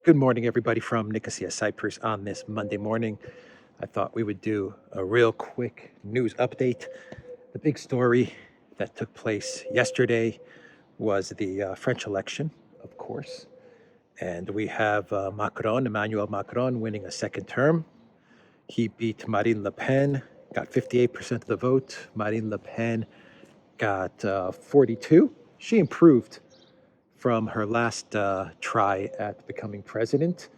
Good morning, everybody from Nicosia, Cyprus on this Monday morning. I thought we would do a real quick news update. The big story that took place yesterday was the French election, of course. And we have Emmanuel Macron, winning a second term. He beat Marine Le Pen, got 58% of the vote. Marine Le Pen got 42. She improved from her last try at becoming president,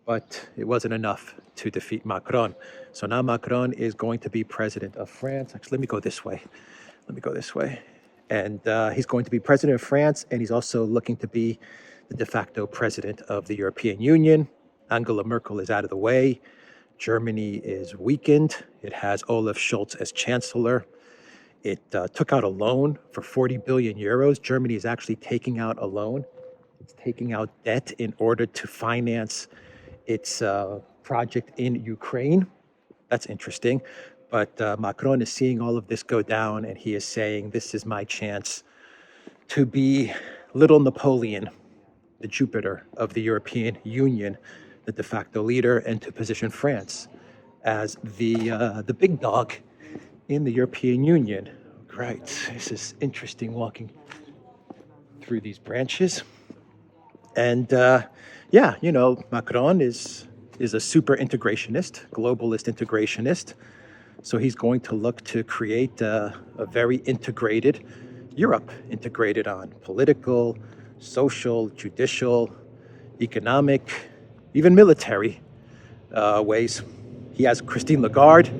but it wasn't enough to defeat Macron. So now Macron is going to be president of France. Actually, let me go this way. And he's going to be president of France, and he's also looking to be the de facto president of the European Union. Angela Merkel is out of the way. Germany is weakened. It has Olaf Scholz as chancellor. It took out a loan for 40 billion euros. Germany is actually taking out a loan. It's taking out debt in order to finance its project in Ukraine. That's interesting. But Macron is seeing all of this go down, and he is saying, this is my chance to be little Napoleon, the Jupiter of the European Union, the de facto leader, and to position France as the big dog in the European Union. Right, this is interesting walking through these branches. And Macron is a super integrationist, globalist integrationist. So he's going to look to create a very integrated Europe, integrated on political, social, judicial, economic, even military ways. He has Christine Lagarde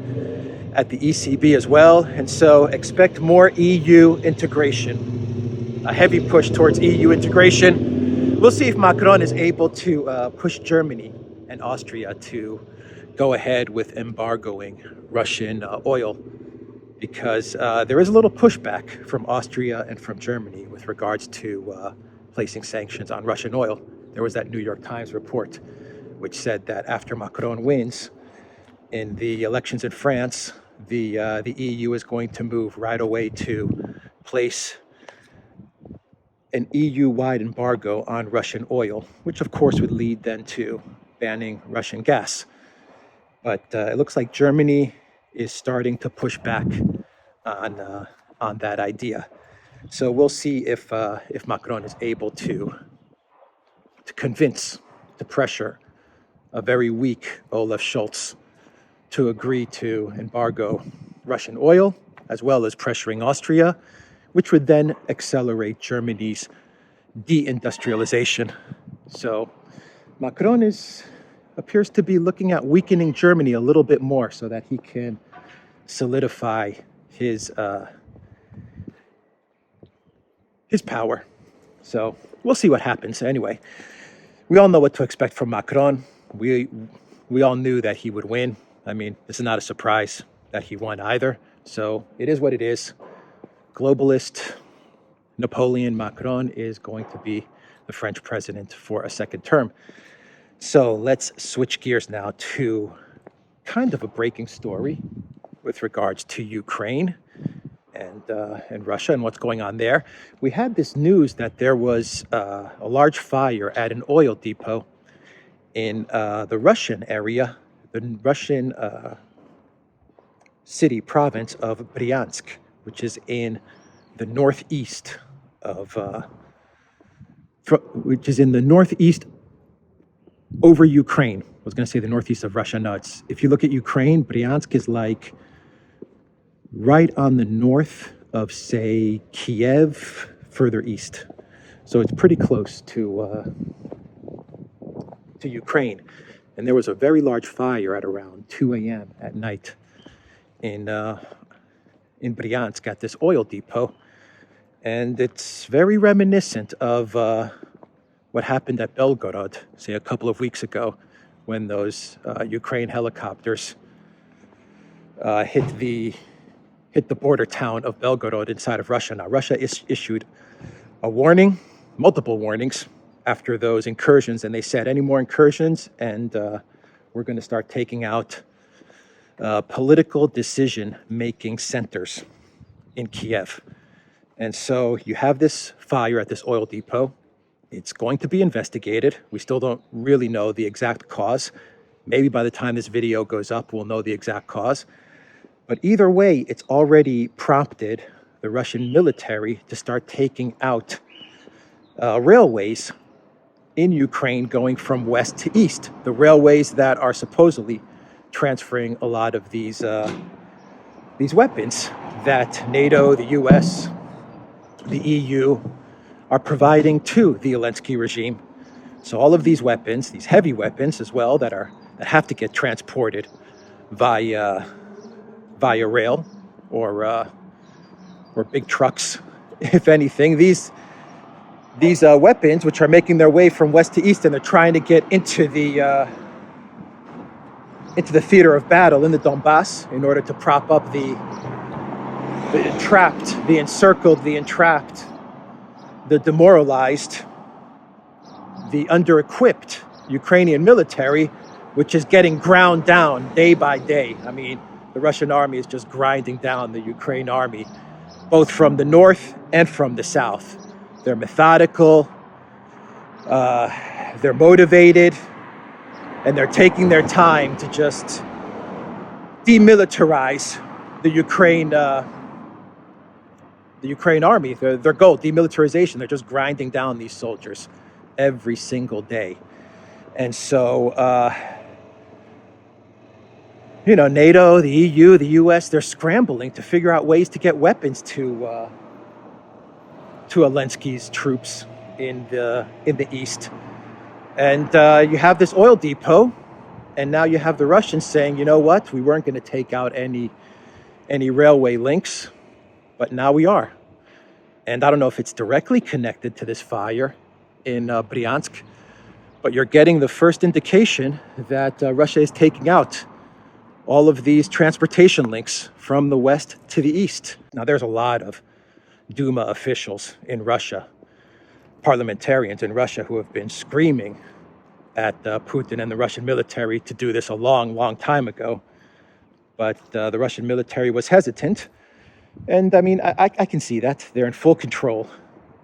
at the ECB as well, and so expect more EU integration, a heavy push towards EU integration. We'll see if Macron is able to push Germany and Austria to go ahead with embargoing Russian oil, because there is a little pushback from Austria and from Germany with regards to placing sanctions on Russian oil. There was that New York Times report which said that after Macron wins in the elections in France, the EU is going to move right away to place an EU-wide embargo on Russian oil, which of course would lead then to banning Russian gas. But it looks like Germany is starting to push back on that idea. So we'll see if Macron is able to convince, to pressure a very weak Olaf Scholz to agree to embargo Russian oil, as well as pressuring Austria, which would then accelerate Germany's deindustrialization. So Macron appears to be looking at weakening Germany a little bit more so that he can solidify his power. So we'll see what happens. Anyway, we all know what to expect from Macron. We all knew that he would win. I mean, this is not a surprise that he won either. So it is what it is. Globalist Napoleon Macron is going to be the French president for a second term. So let's switch gears now to kind of a breaking story with regards to Ukraine and Russia and what's going on there. We had this news that there was a large fire at an oil depot in the Russian area, the Russian city province of Bryansk, which is in the northeast over Ukraine. I was going to say the northeast of Russia. No, if you look at Ukraine, Bryansk is like right on the north of, say, Kiev, further east. So it's pretty close to Ukraine. And there was a very large fire at around 2 a.m. at night in Bryansk at this oil depot. And it's very reminiscent of what happened at Belgorod, say, a couple of weeks ago, when those Ukraine helicopters hit the border town of Belgorod inside of Russia. Now, Russia issued a warning, multiple warnings, after those incursions, and they said any more incursions and we're going to start taking out political decision-making centers in Kiev. And so you have this fire at this oil depot. It's going to be investigated. We still don't really know the exact cause. Maybe by the time this video goes up, we'll know the exact cause. But either way, it's already prompted the Russian military to start taking out railways in Ukraine going from west to east. The railways that are supposedly transferring a lot of these weapons that NATO, the US, the EU are providing to the Zelensky regime. So all of these weapons, these heavy weapons as well, that have to get transported via rail or big trucks, if anything. These weapons, which are making their way from west to east, and they're trying to get into the theater of battle in the Donbass in order to prop up the entrapped, the encircled, the entrapped, the demoralized, the under-equipped Ukrainian military, which is getting ground down day by day. I mean, the Russian army is just grinding down the Ukraine army, both from the north and from the south. They're methodical, they're motivated, and they're taking their time to just demilitarize the Ukraine army. Their goal, demilitarization. They're just grinding down these soldiers every single day. And so, NATO, the EU, the US, they're scrambling to figure out ways to get weapons to Zelensky's troops in the east. And you have this oil depot, and now you have the Russians saying, you know what, we weren't going to take out any railway links, but now we are. And I don't know if it's directly connected to this fire in Bryansk, but you're getting the first indication that Russia is taking out all of these transportation links from the west to the east. Now, there's a lot of Duma officials in Russia, parliamentarians in Russia, who have been screaming at Putin and the Russian military to do this a long, long time ago. But the Russian military was hesitant. And I mean, I can see that. They're in full control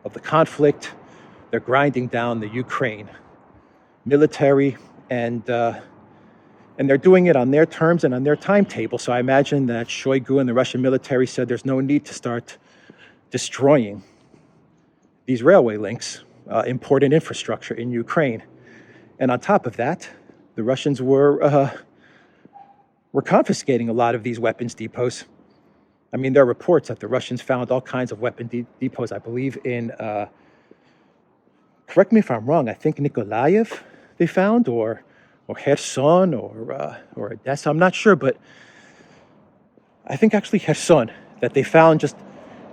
of the conflict. They're grinding down the Ukraine military, and they're doing it on their terms and on their timetable. So I imagine that Shoigu and the Russian military said there's no need to start destroying these railway links, important infrastructure in Ukraine. And on top of that, the Russians were confiscating a lot of these weapons depots. I mean, there are reports that the Russians found all kinds of weapon depots, I believe, in, correct me if I'm wrong, I think Nikolaev they found, or Kherson, or Odessa, I'm not sure, but I think actually Kherson, that they found just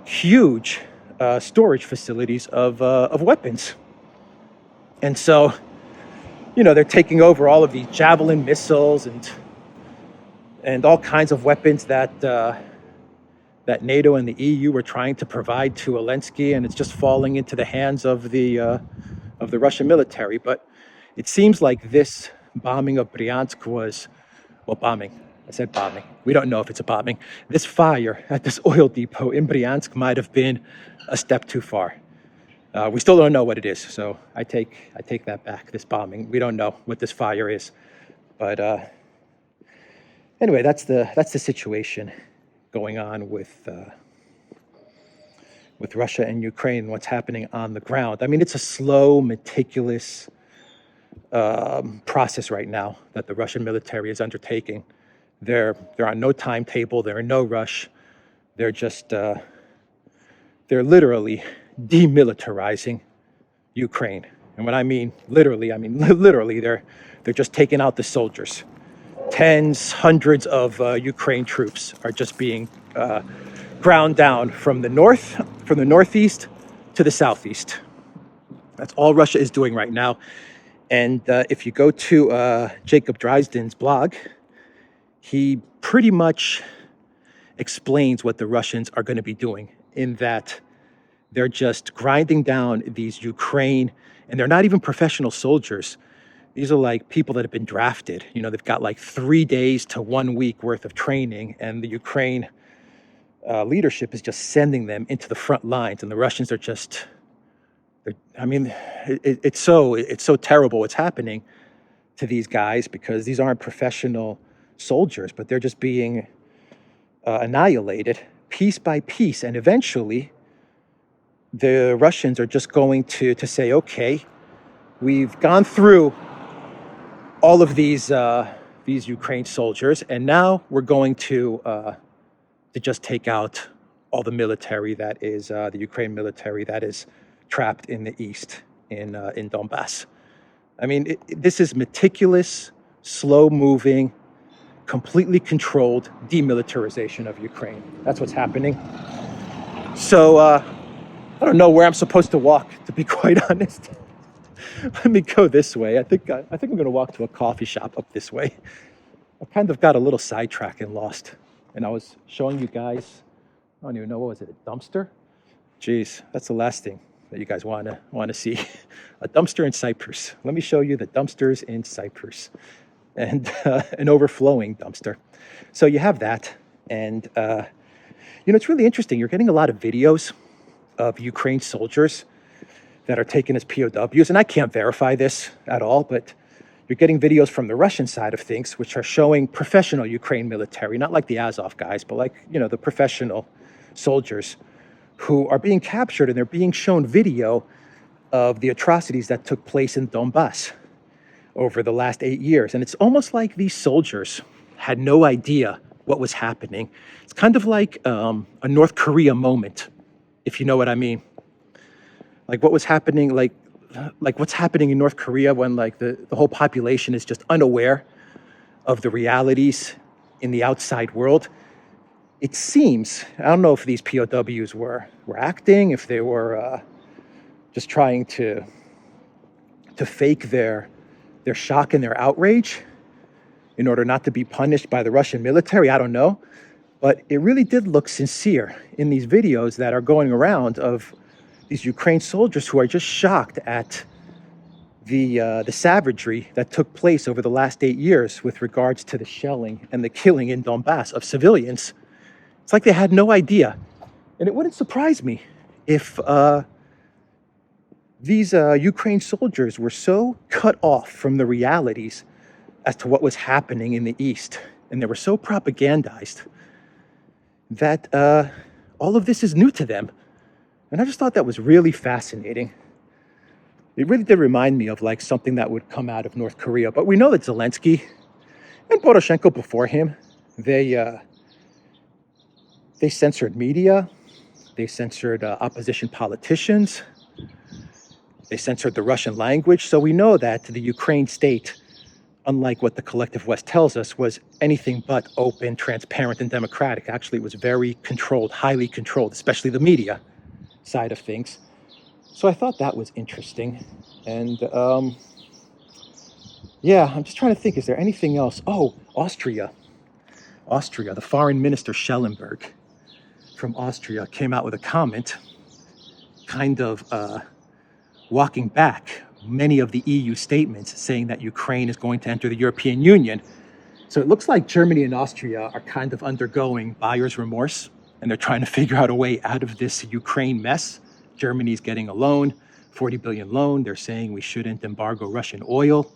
huge storage facilities of weapons. And so, they're taking over all of these Javelin missiles and all kinds of weapons that NATO and the EU were trying to provide to Zelensky, and it's just falling into the hands of the Russian military. But it seems like this bombing of Bryansk was, bombing. I said bombing. We don't know if it's a bombing. This fire at this oil depot in Bryansk might have been a step too far. We still don't know what it is, so I take that back. This bombing, we don't know what this fire is. But anyway, that's the situation going on with Russia and Ukraine, what's happening on the ground. I mean, it's a slow, meticulous process right now that the Russian military is undertaking. They're on no timetable. They're in no rush. They're just they're literally demilitarizing Ukraine. And when I mean literally, they're just taking out the soldiers. Tens, hundreds of Ukraine troops are just being ground down from the northeast to the southeast. That's all Russia is doing right now. And if you go to Jacob Dresden's blog, he pretty much explains what the Russians are going to be doing, in that they're just grinding down these Ukraine, and they're not even professional soldiers. These are like people that have been drafted. They've got like 3 days to 1 week worth of training, and the Ukraine leadership is just sending them into the front lines, and the Russians are just I mean, it's so terrible what's happening to these guys because these aren't professional soldiers, but they're just being annihilated piece by piece. And eventually, the Russians are just going to say, okay, we've gone through all of these Ukraine soldiers, and now we're going to just take out all the military that is the Ukraine military that is trapped in the east in Donbass. I mean, this is meticulous, slow-moving, completely controlled demilitarization of Ukraine. That's what's happening. So I don't know where I'm supposed to walk, to be quite honest. Let me go this way. I think I'm going to walk to a coffee shop up this way. I kind of got a little sidetracked and lost. And I was showing you guys, I don't even know, what was it, a dumpster? Jeez, that's the last thing that you guys want to see. A dumpster in Cyprus. Let me show you the dumpsters in Cyprus. And an overflowing dumpster. So you have that. And, it's really interesting. You're getting a lot of videos of Ukraine soldiers that are taken as POWs. And I can't verify this at all, but you're getting videos from the Russian side of things, which are showing professional Ukraine military, not like the Azov guys, but like, the professional soldiers who are being captured, and they're being shown video of the atrocities that took place in Donbass over the last 8 years. And it's almost like these soldiers had no idea what was happening. It's kind of like a North Korea moment, if you know what I mean. Like what was happening, like what's happening in North Korea when like the whole population is just unaware of the realities in the outside world. It seems, I don't know if these POWs were acting, if they were just trying to fake their shock and their outrage in order not to be punished by the Russian military. I don't know. But it really did look sincere in these videos that are going around of these Ukraine soldiers who are just shocked at the savagery that took place over the last 8 years with regards to the shelling and the killing in Donbass of civilians. It's like they had no idea. And it wouldn't surprise me if these Ukraine soldiers were so cut off from the realities as to what was happening in the East, and they were so propagandized that all of this is new to them. And I just thought that was really fascinating. It really did remind me of like something that would come out of North Korea. But we know that Zelensky and Poroshenko before him, they censored media, they censored opposition politicians, they censored the Russian language. So we know that the Ukraine state, unlike what the collective West tells us, was anything but open, transparent, and democratic. Actually, it was very controlled, highly controlled, especially the media side of things. So I thought that was interesting. And I'm just trying to think, is there anything else? Oh, Austria, the foreign minister Schellenberg from Austria came out with a comment kind of walking back many of the EU statements saying that Ukraine is going to enter the European Union. So it looks like Germany and Austria are kind of undergoing buyer's remorse, and they're trying to figure out a way out of this Ukraine mess. Germany's getting a loan, 40 billion loan. They're saying we shouldn't embargo Russian oil.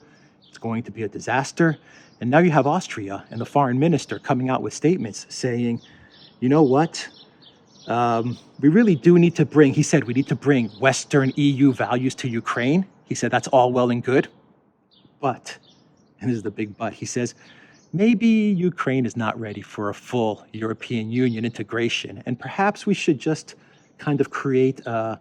It's going to be a disaster. And now you have Austria and the foreign minister coming out with statements saying, you know what? We really do need to bring, he said, we need to bring Western EU values to Ukraine. He said, that's all well and good. But, and this is the big but, he says, maybe Ukraine is not ready for a full European Union integration. And perhaps we should just kind of create a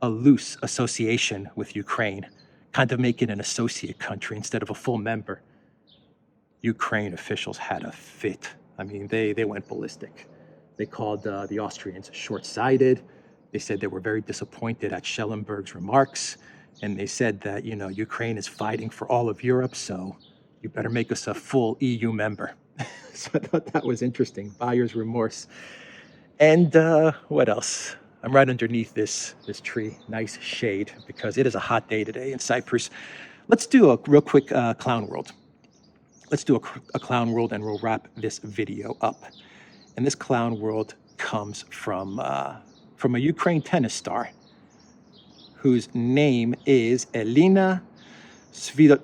loose association with Ukraine, kind of make it an associate country instead of a full member. Ukraine officials had a fit. I mean, they went ballistic. They called the Austrians short-sighted. They said they were very disappointed at Schellenberg's remarks. And they said that, Ukraine is fighting for all of Europe, so you better make us a full EU member. So I thought that was interesting, buyer's remorse. And what else? I'm right underneath this tree, nice shade, because it is a hot day today in Cyprus. Let's do a real quick clown world. Let's do a clown world, and we'll wrap this video up. And this clown world comes from a Ukraine tennis star whose name is Elina Svitolina.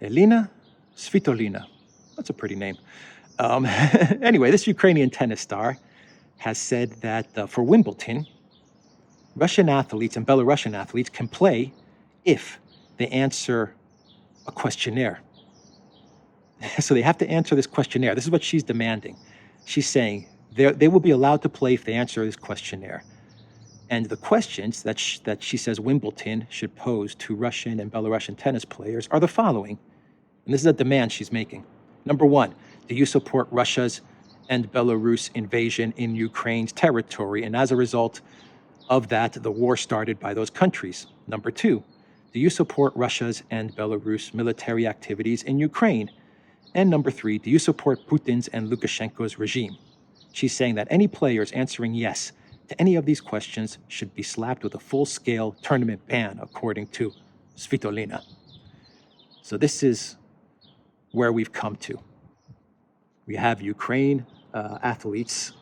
Elina Svitolina. That's a pretty name. Anyway, this Ukrainian tennis star has said that for Wimbledon, Russian athletes and Belarusian athletes can play if they answer a questionnaire. So they have to answer this questionnaire. This is what she's demanding. She's saying they will be allowed to play if they answer this questionnaire. And the questions that she says Wimbledon should pose to Russian and Belarusian tennis players are the following. And this is a demand she's making. Number one, do you support Russia's and Belarus invasion in Ukraine's territory? And as a result of that, the war started by those countries. Number two, do you support Russia's and Belarus military activities in Ukraine? And number three, do you support Putin's and Lukashenko's regime? She's saying that any players answering yes to any of these questions should be slapped with a full-scale tournament ban, according to Svitolina. So this is where we've come to. We have Ukraine athletes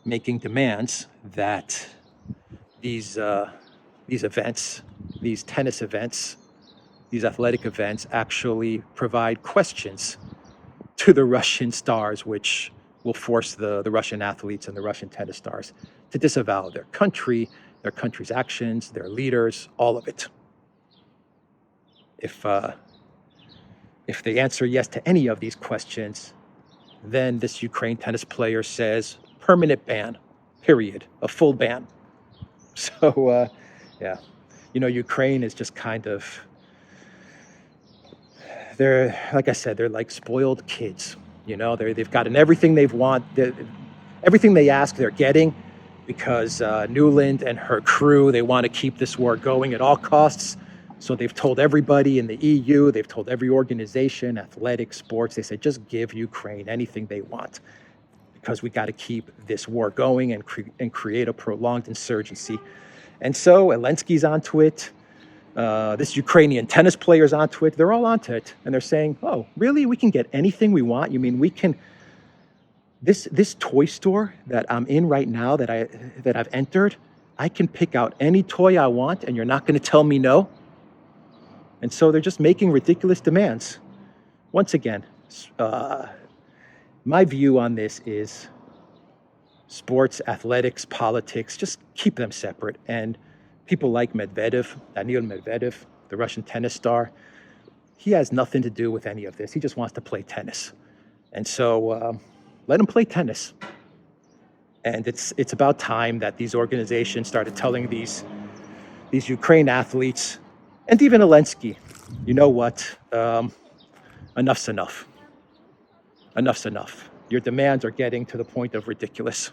making demands that these events, these tennis events, these athletic events actually provide questions to the Russian stars, which will force the Russian athletes and the Russian tennis stars to disavow their country's actions, their leaders, all of it. If they answer yes to any of these questions, then this Ukraine tennis player says permanent ban, period, a full ban. So, yeah, Ukraine is just kind of, like I said, they're like spoiled kids. They've gotten everything they've everything they ask, they're getting, because Nuland and her crew, they want to keep this war going at all costs. So they've told everybody in the EU, they've told every organization, athletics, sports, they said, just give Ukraine anything they want, because we got to keep this war going and create a prolonged insurgency. And so Zelensky's onto it. This Ukrainian tennis player's onto it. They're all onto it. And they're saying, oh, really? We can get anything we want? You mean we can... This toy store that I'm in right now, that I've entered, I can pick out any toy I want and you're not going to tell me no? And so they're just making ridiculous demands. Once again, my view on this is sports, athletics, politics, just keep them separate. And people like Daniil Medvedev, the Russian tennis star, he has nothing to do with any of this. He just wants to play tennis. And so let him play tennis. And it's about time that these organizations started telling these Ukraine athletes, and even Zelensky, you know what? Enough's enough. Enough's enough. Your demands are getting to the point of ridiculous.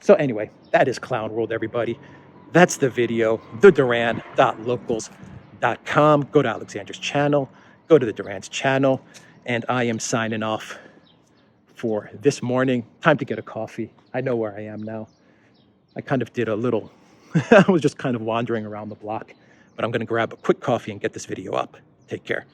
So anyway, that is Clown World, everybody. That's the video, theduran.locals.com. Go to Alexander's channel, go to the Duran's channel, and I am signing off for this morning. Time to get a coffee. I know where I am now. I kind of did a little, I was just kind of wandering around the block, but I'm going to grab a quick coffee and get this video up. Take care.